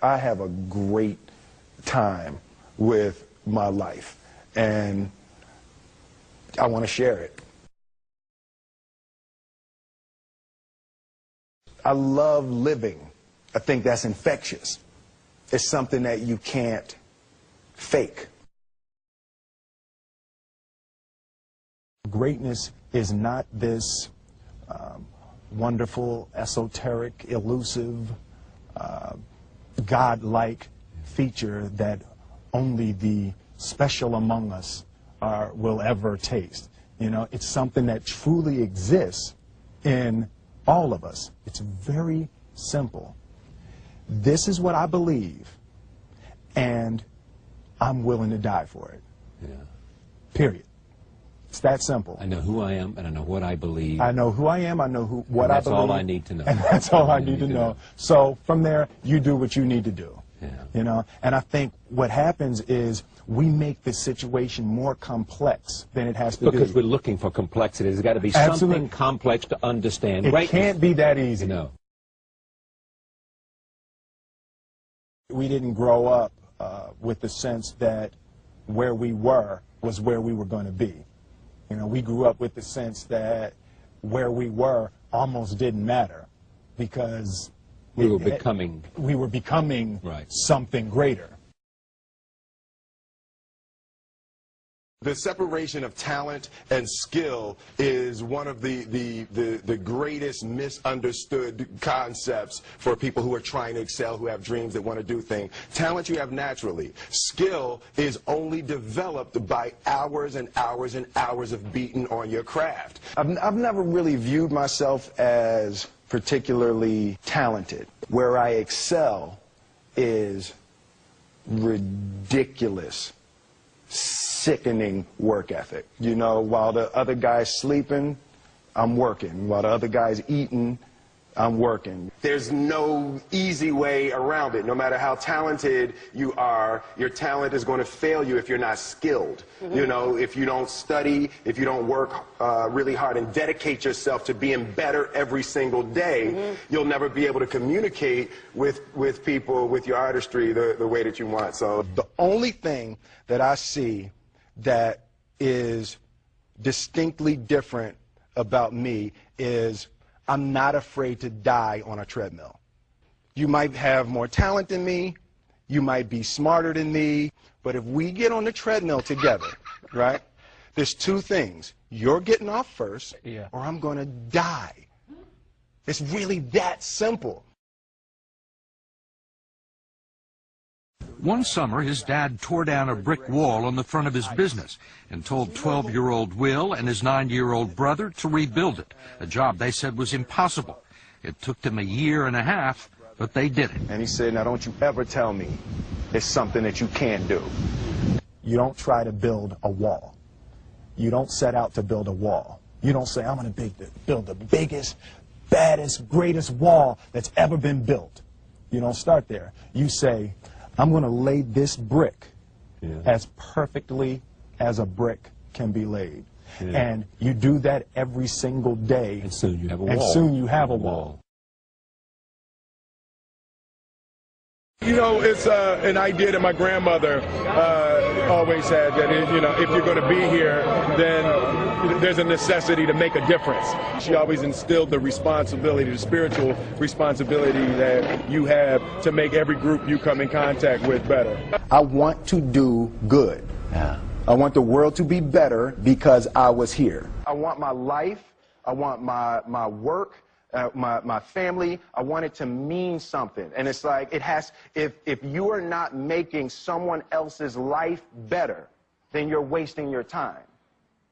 I have a great time with my life, and I want to share it. I love living. I think that's infectious. It's something that you can't fake. Greatness is not this wonderful, esoteric, elusive, God-like feature that only the special among us will ever taste. You know, it's something that truly exists in all of us. It's very simple. This is what I believe, and I'm willing to die for it. Yeah. Period. It's that simple. I know who I am, and I know what I believe. I know who I am, I know what I believe. That's all I need to know. And that's all I need to know. So from there, you do what you need to do. Yeah. You know, and I think what happens is we make the situation more complex than it has to be. Because we're looking for complexity. There's got to be something complex to understand. It can't be that easy. No. We didn't grow up with the sense that where we were was where we were going to be. You know, we grew up with the sense that where we were almost didn't matter because we were becoming right. Something greater. The separation of talent and skill is one of the greatest misunderstood concepts for people who are trying to excel, who have dreams that want to do things. Talent you have naturally. Skill is only developed by hours and hours and hours of beating on your craft. I've never really viewed myself as particularly talented. Where I excel is ridiculous, sickening work ethic. You know, while the other guy's sleeping, I'm working. While the other guy's eating, I'm working. There's no easy way around it. No matter how talented you are, your talent is going to fail you if you're not skilled. Mm-hmm. You know, if you don't study, if you don't work really hard and dedicate yourself to being better every single day, mm-hmm. you'll never be able to communicate with people, with your artistry, the way that you want. So the only thing that I see that is distinctly different about me is I'm not afraid to die on a treadmill. You might have more talent than me, you might be smarter than me, but if we get on the treadmill together, right, there's two things. You're getting off first, or I'm going to die. It's really that simple. One summer, his dad tore down a brick wall on the front of his business and told 12-year-old Will and his 9-year-old brother to rebuild it, a job they said was impossible. It took them 1.5 years, but they did it. And he said, now don't you ever tell me it's something that you can't do. You don't try to build a wall. You don't set out to build a wall. You don't say, I'm going to build the biggest, baddest, greatest wall that's ever been built. You don't start there. You say, I'm going to lay this brick as perfectly as a brick can be laid. Yeah. And you do that every single day. And soon you have a wall. And soon you have a wall. You know, it's an idea that my grandmother always had, that you know, if you're going to be here, then there's a necessity to make a difference. She always instilled the responsibility, the spiritual responsibility that you have to make every group you come in contact with better. I want to do good. Yeah. I want the world to be better because I was here. I want my life, I want my work, my family, I want it to mean something. And it's like, it has, if you are not making someone else's life better, then you're wasting your time.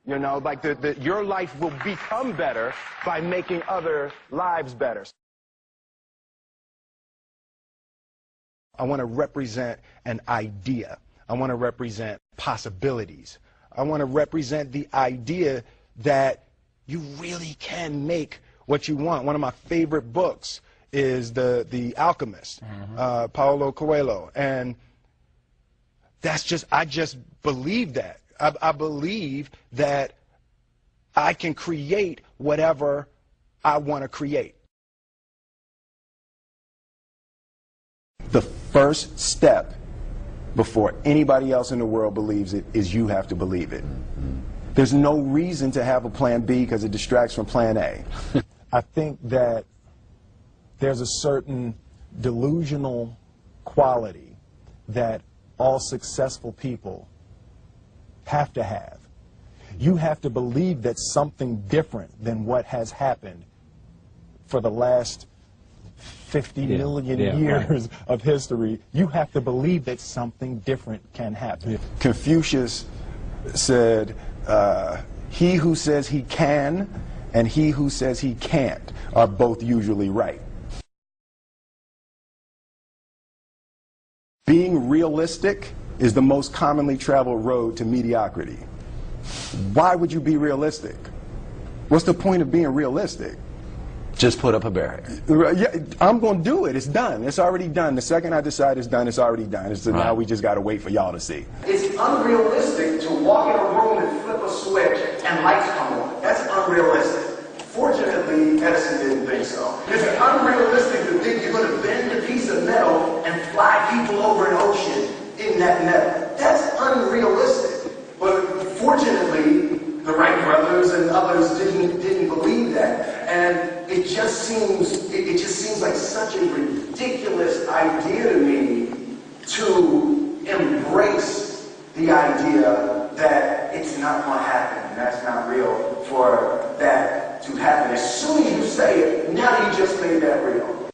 You know, like your life will become better by making other lives better. I want to represent an idea. I want to represent possibilities. I want to represent the idea that you really can make what you want. One of my favorite books is The Alchemist, Paulo Coelho, and that's just, I just believe that. I believe that I can create whatever I want to create. The first step before anybody else in the world believes it is you have to believe it. There's no reason to have a plan B because it distracts from plan A. I think that there's a certain delusional quality that all successful people have to have. You have to believe that something different than what has happened for the last 50 million years of history. You have to believe that something different can happen. Confucius said, he who says he can and he who says he can't are both usually right. Being realistic is the most commonly traveled road to mediocrity. Why would you be realistic? What's the point of being realistic? Just put up a barrier. Yeah, I'm going to do it. It's done. It's already done. The second I decide it's done, it's already done. So now we just got to wait for y'all to see. It's unrealistic to walk in a room and flip a switch and lights come on. That's unrealistic. Fortunately, Edison didn't think so. It's unrealistic to think you're going to bend a piece of metal and fly people over an ocean in that metal. That's unrealistic. But fortunately, the Wright brothers and others didn't believe that. And it just seems like such a ridiculous idea to me to embrace the idea that it's not going to happen and that's not real for that to happen. As soon as you say it, now you just made that real.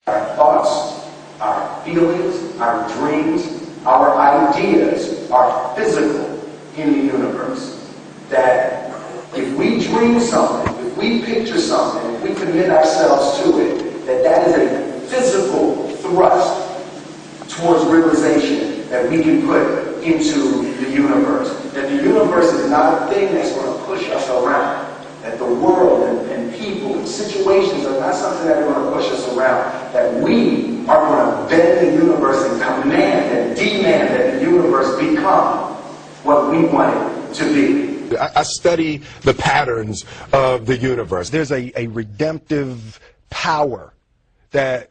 Our thoughts, our feelings, our dreams, our ideas are physical in the universe. That if we dream something, if we picture something, if we commit ourselves to it, that is a physical thrust towards realization that we can put into the universe. That the universe is not a thing that's going to push us around. That the world and people and situations are not something that are going to push us around. That we are going to bend the universe and command and demand that the universe become what we want it to be. I study the patterns of the universe. There's a redemptive power that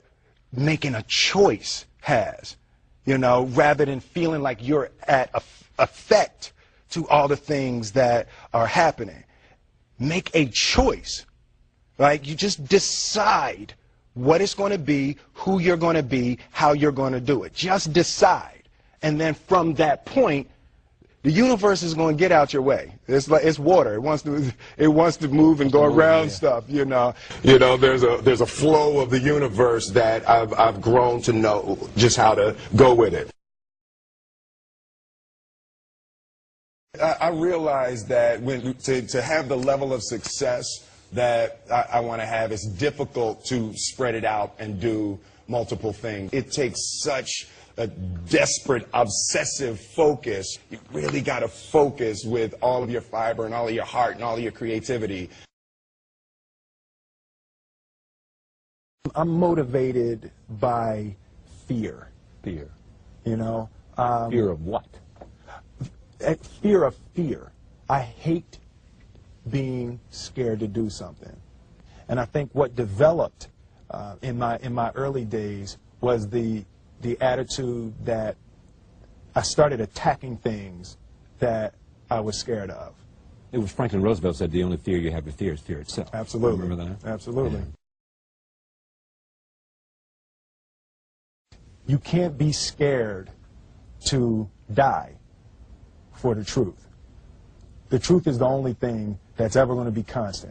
making a choice has, you know, rather than feeling like you're at effect to all the things that are happening. Make a choice, right? You just decide what it's going to be, who you're going to be, how you're going to do it. Just decide. And then from that point, the universe is going to get out your way. It's like it's water. It wants to move and go around stuff. You know. There's a flow of the universe that I've grown to know just how to go with it. I realize that to have the level of success that I want to have, it's difficult to spread it out and do multiple things. It takes such a desperate, obsessive focus. You really got to focus with all of your fiber and all of your heart and all of your creativity. I'm motivated by fear. Fear. You know? Fear of what? Fear of fear. I hate being scared to do something. And I think what developed in my early days was the attitude that I started attacking things that I was scared of. It was Franklin Roosevelt said the only fear you have to fear is fear itself. Absolutely. Remember that? Absolutely. Yeah. You can't be scared to die for the truth. The truth is the only thing that's ever going to be constant.